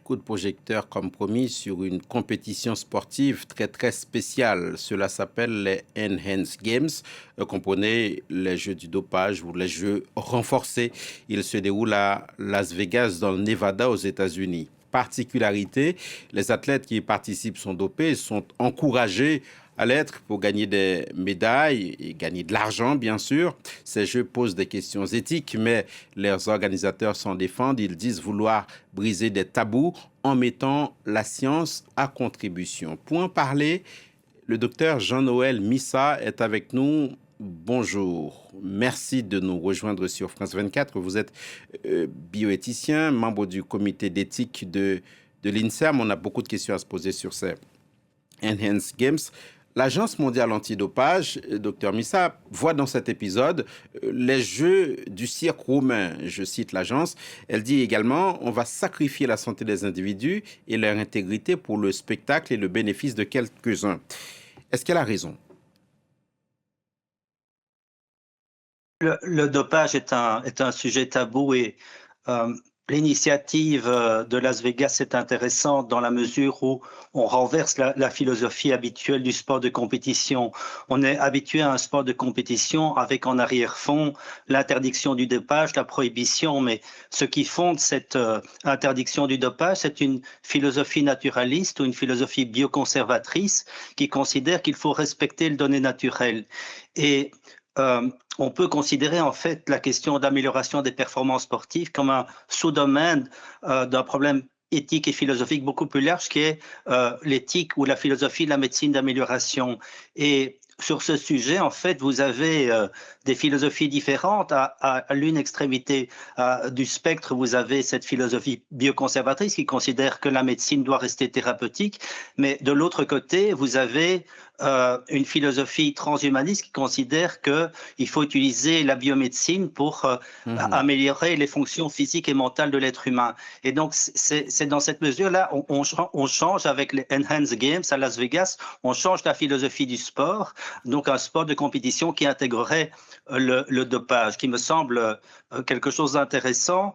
Coup de projecteur, comme promis, sur une compétition sportive très spéciale. Cela s'appelle les Enhanced Games. Comprenez les jeux du dopage ou les jeux renforcés. Ils se déroulent à Las Vegas, dans le Nevada, aux États-Unis. Particularité, les athlètes qui y participent sont dopés, sont encouragés à l'être pour gagner des médailles et gagner de l'argent, bien sûr. Ces jeux posent des questions éthiques, mais leurs organisateurs s'en défendent. Ils disent vouloir briser des tabous en mettant la science à contribution. Pour en parler, le docteur Jean-Noël Missa est avec nous. Bonjour, merci de nous rejoindre sur France 24. Vous êtes bioéthicien, membre du comité d'éthique de l'INSERM. On a beaucoup de questions à se poser sur ces Enhanced Games. L'Agence mondiale antidopage, Dr Missa, voit dans cet épisode les jeux du cirque romain. Je cite l'agence. Elle dit également on va sacrifier la santé des individus et leur intégrité pour le spectacle et le bénéfice de quelques-uns. Est-ce qu'elle a raison? Le dopage est un sujet tabou et l'initiative de Las Vegas est intéressante dans la mesure où on renverse la philosophie habituelle du sport de compétition. On est habitué à un sport de compétition avec en arrière-fond l'interdiction du dopage, la prohibition, mais ce qui fonde cette interdiction du dopage, c'est une philosophie naturaliste ou une philosophie bioconservatrice qui considère qu'il faut respecter le donné naturel. Et on peut considérer en fait la question d'amélioration des performances sportives comme un sous-domaine d'un problème éthique et philosophique beaucoup plus large qui est l'éthique ou la philosophie de la médecine d'amélioration. Et sur ce sujet, en fait, vous avez des philosophies différentes. À l'une extrémité du spectre, vous avez cette philosophie bioconservatrice qui considère que la médecine doit rester thérapeutique. Mais de l'autre côté, vous avez une philosophie transhumaniste qui considère qu'il faut utiliser la biomédecine pour améliorer les fonctions physiques et mentales de l'être humain. Et donc, c'est dans cette mesure-là, on change avec les Enhanced Games à Las Vegas, on change la philosophie du sport, donc un sport de compétition qui intégrerait le dopage, qui me semble quelque chose d'intéressant,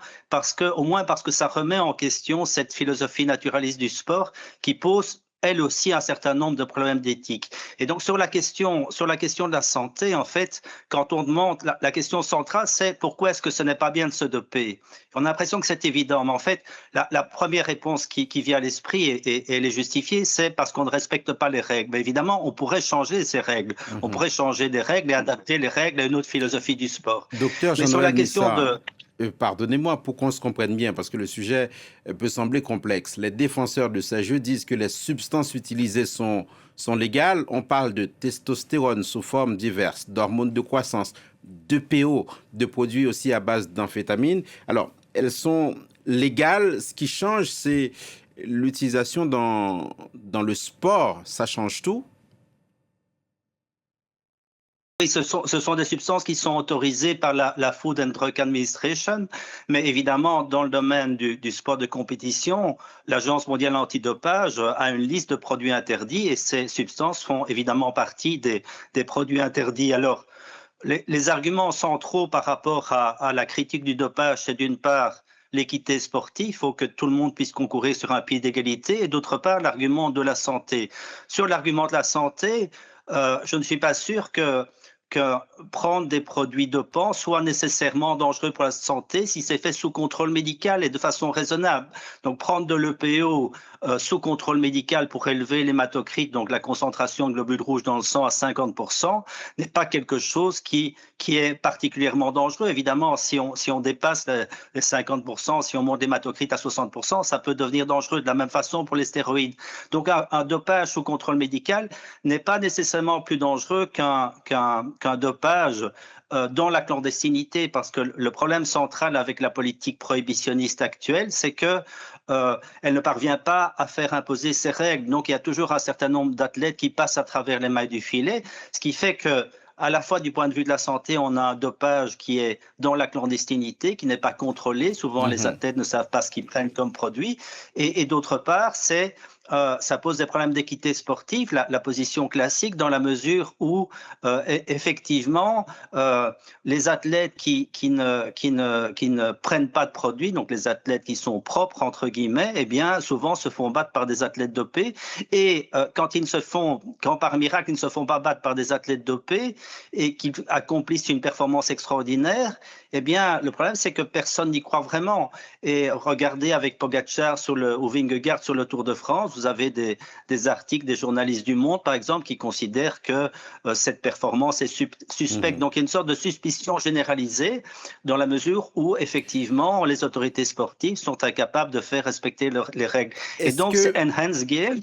au moins parce que ça remet en question cette philosophie naturaliste du sport qui pose elle aussi un certain nombre de problèmes d'éthique. Et donc sur la question de la santé, en fait, quand on demande, la question centrale, c'est pourquoi est-ce que ce n'est pas bien de se doper? On a l'impression que c'est évident, mais en fait, la première réponse qui vient à l'esprit, et elle est justifiée, c'est parce qu'on ne respecte pas les règles. Mais évidemment, on pourrait changer ces règles. On pourrait changer des règles et adapter les règles à une autre philosophie du sport. Docteur Mais sur la Jean-Noël question Missa, pardonnez-moi pour qu'on se comprenne bien, parce que le sujet peut sembler complexe. Les défenseurs de ces jeux disent que les substances utilisées sont légales. On parle de testostérone sous forme diverses, d'hormones de croissance, d'EPO, de produits aussi à base d'amphétamines. Alors, elles sont légales. Ce qui change, c'est l'utilisation dans le sport. Ça change tout. Oui, ce sont des substances qui sont autorisées par la Food and Drug Administration, mais évidemment, dans le domaine du sport de compétition, l'Agence mondiale antidopage a une liste de produits interdits et ces substances font évidemment partie des produits interdits. Alors, les arguments centraux par rapport à la critique du dopage, c'est d'une part l'équité sportive, il faut que tout le monde puisse concourir sur un pied d'égalité, et d'autre part l'argument de la santé. Sur l'argument de la santé, je ne suis pas sûr que prendre des produits dopants soit nécessairement dangereux pour la santé si c'est fait sous contrôle médical et de façon raisonnable. Donc prendre de l'EPO sous contrôle médical pour élever l'hématocrit, donc la concentration de globules rouges dans le sang à 50%, n'est pas quelque chose qui est particulièrement dangereux. Évidemment, si on dépasse les 50%, si on monte l'hématocrit à 60%, ça peut devenir dangereux. De la même façon pour les stéroïdes. Donc un dopage sous contrôle médical n'est pas nécessairement plus dangereux qu'un dopage dans la clandestinité, parce que le problème central avec la politique prohibitionniste actuelle, c'est que elle ne parvient pas à faire imposer ses règles. Donc il y a toujours un certain nombre d'athlètes qui passent à travers les mailles du filet, ce qui fait que à la fois du point de vue de la santé, on a un dopage qui est dans la clandestinité, qui n'est pas contrôlé. Souvent, les athlètes ne savent pas ce qu'ils prennent comme produit. Et d'autre part, c'est ça pose des problèmes d'équité sportive, la position classique, dans la mesure où, effectivement, les athlètes qui ne prennent pas de produits, donc les athlètes qui sont propres, entre guillemets, eh bien, souvent se font battre par des athlètes dopés. Et quand par miracle, ils ne se font pas battre par des athlètes dopés et qu'ils accomplissent une performance extraordinaire, eh bien, le problème, c'est que personne n'y croit vraiment. Et regardez avec Pogacar ou Vingegaard sur le Tour de France, vous avez des articles des journalistes du Monde, par exemple, qui considèrent que cette performance est suspecte. Donc, il y a une sorte de suspicion généralisée dans la mesure où, effectivement, les autorités sportives sont incapables de faire respecter les règles. Et Est-ce donc, c'est que, Enhanced Game.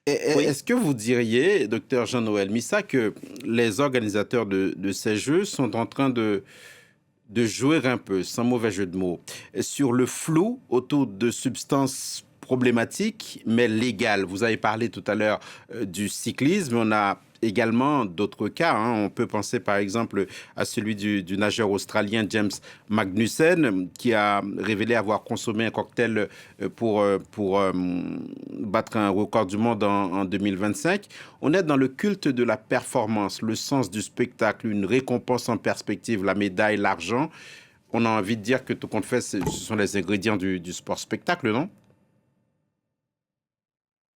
Oui. est-ce que vous diriez, docteur Jean-Noël Missa, que les organisateurs de ces Jeux sont en train de jouer un peu, sans mauvais jeu de mots, sur le flou autour de substances problématiques, mais légales? Vous avez parlé tout à l'heure du cyclisme. On a également d'autres cas, hein. On peut penser par exemple à celui du nageur australien James Magnussen, qui a révélé avoir consommé un cocktail pour battre un record du monde en 2025. On est dans le culte de la performance, le sens du spectacle, une récompense en perspective, la médaille, l'argent. On a envie de dire que tout compte fait, ce sont les ingrédients du sport spectacle, non?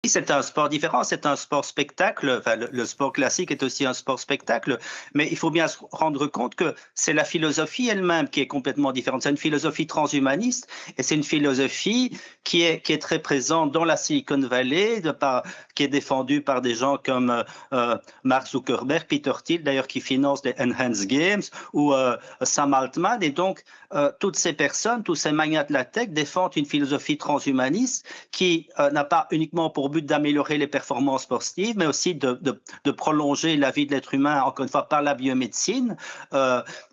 C'est un sport différent, c'est un sport spectacle. Enfin, le sport classique est aussi un sport spectacle, mais il faut bien se rendre compte que c'est la philosophie elle-même qui est complètement différente. C'est une philosophie transhumaniste et c'est une philosophie qui est très présente dans la Silicon Valley, qui est défendue par des gens comme Mark Zuckerberg, Peter Thiel, d'ailleurs, qui finance les Enhanced Games, ou Sam Altman. Et donc, toutes ces personnes, tous ces magnats de la tech défendent une philosophie transhumaniste qui n'a pas uniquement pour but d'améliorer les performances sportives, mais aussi de prolonger la vie de l'être humain, encore une fois, par la biomédecine,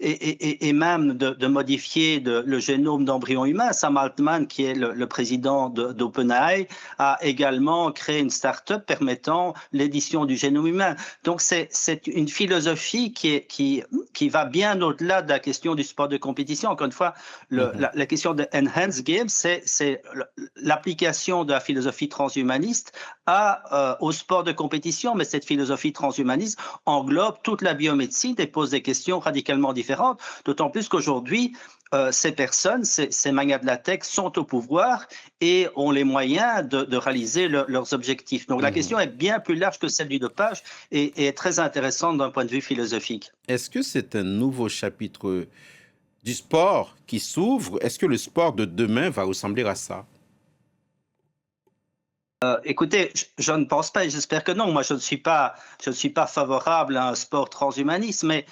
et même de modifier le génome d'embryons humains. Sam Altman, qui est le président d'OpenAI, a également créé une start-up permettant l'édition du génome humain. Donc, c'est une philosophie qui va bien au-delà de la question du sport de compétition. Encore une fois, la question de Enhanced Games, c'est l'application de la philosophie transhumaniste au sport de compétition, mais cette philosophie transhumaniste englobe toute la biomédecine et pose des questions radicalement différentes, d'autant plus qu'aujourd'hui, ces personnes, ces magnats de la tech sont au pouvoir et ont les moyens de réaliser leurs objectifs. Donc la question est bien plus large que celle du dopage et est très intéressante d'un point de vue philosophique. Est-ce que c'est un nouveau chapitre du sport qui s'ouvre? Est-ce que le sport de demain va ressembler à ça? Écoutez, je ne pense pas et j'espère que non. Moi, je ne suis pas favorable à un sport transhumaniste, mais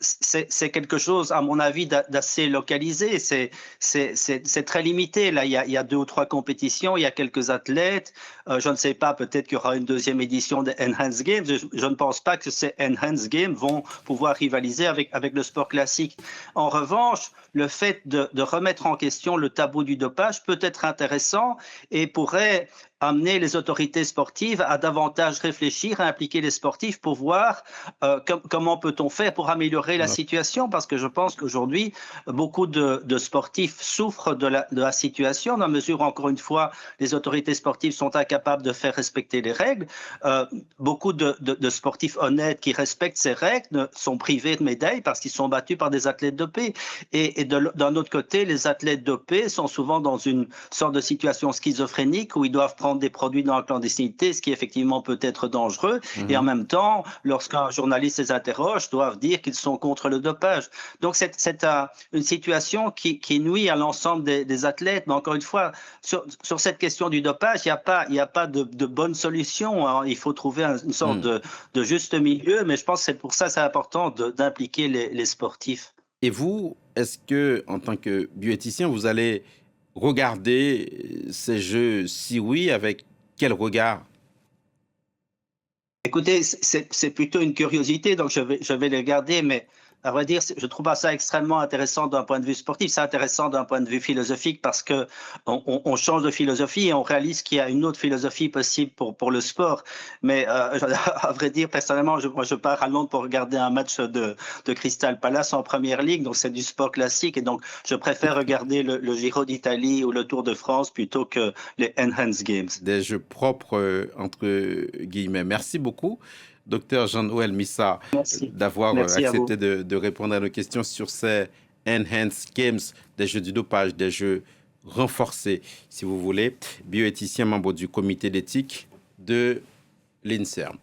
c'est quelque chose, à mon avis, d'assez localisé. C'est très limité. Là, il y a 2 ou 3 compétitions, il y a quelques athlètes. Je ne sais pas, peut-être qu'il y aura une deuxième édition des Enhanced Games. Je ne pense pas que ces Enhanced Games vont pouvoir rivaliser avec le sport classique. En revanche, le fait de remettre en question le tabou du dopage peut être intéressant et pourrait amener les autorités sportives à davantage réfléchir, à impliquer les sportifs pour voir comment peut-on faire pour améliorer la situation, parce que je pense qu'aujourd'hui, beaucoup de sportifs souffrent de la situation, dans la mesure où, encore une fois, les autorités sportives sont incapables de faire respecter les règles. Beaucoup de sportifs honnêtes qui respectent ces règles sont privés de médailles parce qu'ils sont battus par des athlètes dopés. Et d'un autre côté, les athlètes dopés sont souvent dans une sorte de situation schizophrénique où ils doivent prendre des produits dans la clandestinité, ce qui effectivement peut être dangereux. Et en même temps, lorsqu'un journaliste les interroge, doivent dire qu'ils sont contre le dopage. Donc c'est une situation qui nuit à l'ensemble des athlètes. Mais encore une fois, sur cette question du dopage, il n'y a pas de bonne solution. Alors, il faut trouver une sorte de juste milieu, mais je pense que c'est pour ça que c'est important d'impliquer les sportifs. Et vous, est-ce que, en tant que bioéthicien, vous allez regarder ces jeux? Si oui, avec quel regard? Écoutez, c'est plutôt une curiosité, donc je vais les regarder, mais À vrai dire, je trouve pas ça extrêmement intéressant d'un point de vue sportif. C'est intéressant d'un point de vue philosophique parce que on change de philosophie et on réalise qu'il y a une autre philosophie possible pour le sport. Mais à vrai dire, personnellement, moi, je pars à Londres pour regarder un match de Crystal Palace en Première Ligue. Donc, c'est du sport classique. Et donc, je préfère regarder le Giro d'Italie ou le Tour de France plutôt que les Enhanced Games. Des jeux propres, entre guillemets. Merci beaucoup, docteur Jean-Noël Missa, Merci. d'avoir Merci à vous. accepté de répondre à nos questions sur ces Enhanced Games, des jeux du dopage, des jeux renforcés, si vous voulez. Bioéthicien, membre du comité d'éthique de l'INSERM.